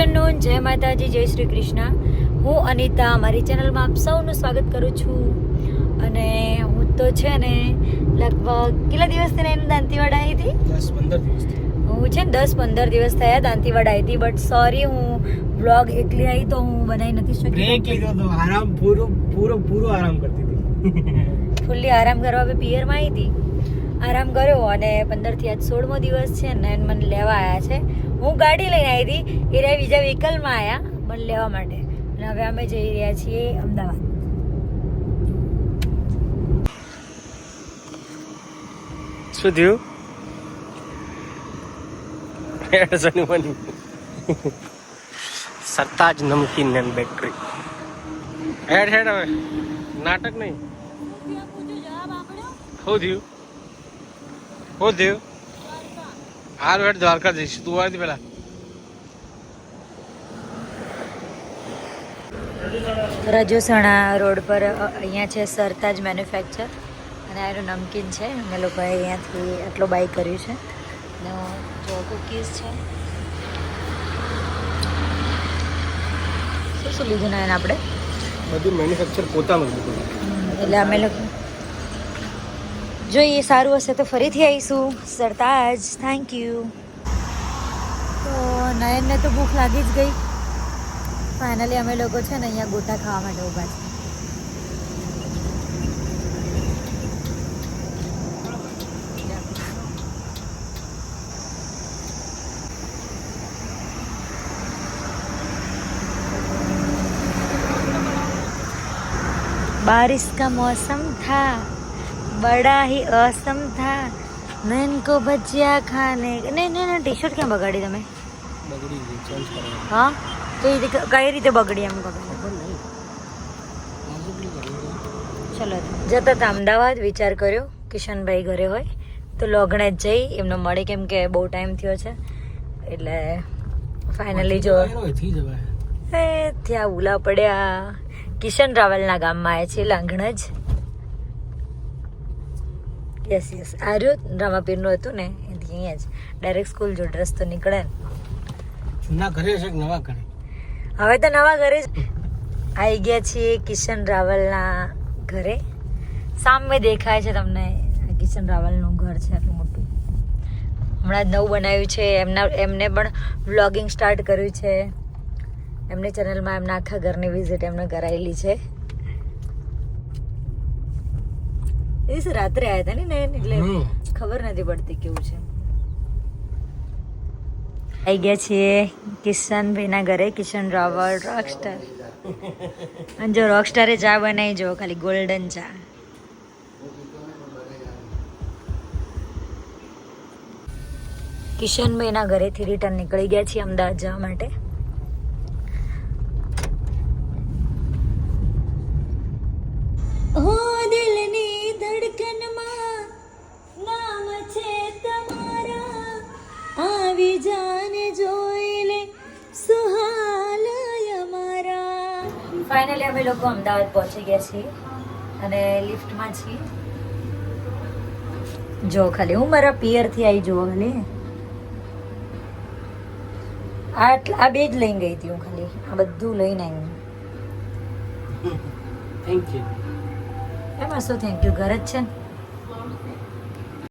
Afternoon, જય માતાજી, જય શ્રી કૃષ્ણ. હું અનિતા મારી ચેનલમાં આપ સૌનું સ્વાગત કરું છું. અને હું તો છે ને લગભગ કેટલા દિવસથી ને દાંતીવાડા આવી હતી? 10-15 દિવસથી. હું છે ને 10-15 દિવસ થયા દાંતીવાડા આવી હતી. બટ સોરી, હું વ્લોગ એકલી આવી તો હું બનાવી નથી શકી. બ્રેક લીધો તો આરામ પૂરો આરામ કરતી હતી. ફૂલ્લી આરામ કરવા બે પિયરમાં આવી હતી. આરામ કર્યો અને 15 થી આજ 16મો દિવસ છે ને મને લેવા આવ્યા છે. હું ગાડી લઈને આવી હતી, એ બીજા વ્હીકલમાં આવ્યા મને લેવા માટે. અને હવે અમે જઈ રહ્યા છીએ અમદાવાદ. શું થયું? સરતાજ નમકીન એન્ડ બેકરી. હેડ હવે નાટક નહીં. શું થયું? હાલ હેડ દ્વારકા જઈશ. તું આવી પેલા રજોસણા રોડ પર અહીંયા છે સરતાજ મેન્યુફેક્ચર અને આનું નમકીન છે. અમે લોકોએ અહીંયાથી આટલો બાય કર્યું છે. અને જો કુકીઝ છે. શું લીધું ને એને આપણે બધું મેન્યુફેક્ચર પોતાનું જ બધું. એટલે અમે લોકો જોઈએ સારું હશે તો ફરીથી આવીશું સરતાજ. Thank you. તો નયનને તો ભૂખ લાગી જ ગઈ. ફાઇનલી અમે લોકો છે ને અહીંયા ગોટા ખાવા માટે ઊભા છે. बारिश का मौसम था, बड़ा ही औसम था, नैन को भजिया खाने. नहीं टी शर्ट क्યાં બગાડી તમે? બગડી ગઈ, ચેન્જ કરવાની. હા, કઈ રીતે બગડી એમ ખબર? ચલો જતા હતા અમદાવાદ. વિચાર કર્યો કિશનભાઈ ઘરે હોય તો લોગણે જ જઈ એમનો મળે, કેમ કે બહુ ટાઈમ થયો છે. એટલે ફાઇનલી જો ત્યાં ઉલા પડ્યા. કિશન રાવલના ગામમાં આવ્યા છે, લાંઘણ જ. યસ આર્યું રામાપીરનું હતું ને, એથી અહીંયા જ ડાયરેક્ટ સ્કૂલ જો રસ્તો નીકળે ને. જૂના ઘરે છે કે નવા ઘરે? હવે તો નવા ઘરે જ આવી ગયા છીએ. કિશન રાવલના ઘરે સામે દેખાય છે તમને કિશન રાવલનું ઘર છે આટલું મોટું. હમણાં જ નવું બનાવ્યું છે. એમને પણ વ્લોગિંગ સ્ટાર્ટ કર્યું છે. એમની ચેનલમાં એમના આખા ઘરની વિઝિટ એમને કરાયેલી છે. એ દિવસે રાત્રે આવ્યા હતા ને, એટલે ખબર નથી પડતી કેવું છે. આવી ગયા છીએ કિશનભાઈના ઘરે. કિશન રાવલ રોકસ્ટાર. અને જો રોકસ્ટારે ચા બનાવી, જો ખાલી ગોલ્ડન ચા. કિશનભાઈના ઘરેથી રિટર્ન નીકળી ગયા છીએ અમદાવાદ જવા માટે. હો દિલની ધડકનમાં નામ છે તમારા, આવી જાને જોઈ લે સુહાલય અમારા. ફાઇનલી અમે લોકો અમદાવાદ પહોંચી ગયા છીએ અને લિફ્ટમાં છીએ. જો ખાલી હું મારા પિયરથી આવી જુઓ ખાલી. આ બે જ લઈને ગઈ હતી હું. ખાલી આ બધું લઈને આવી. Thank you. એમાં શું થેન્ક યુ, ઘર જ છે ને.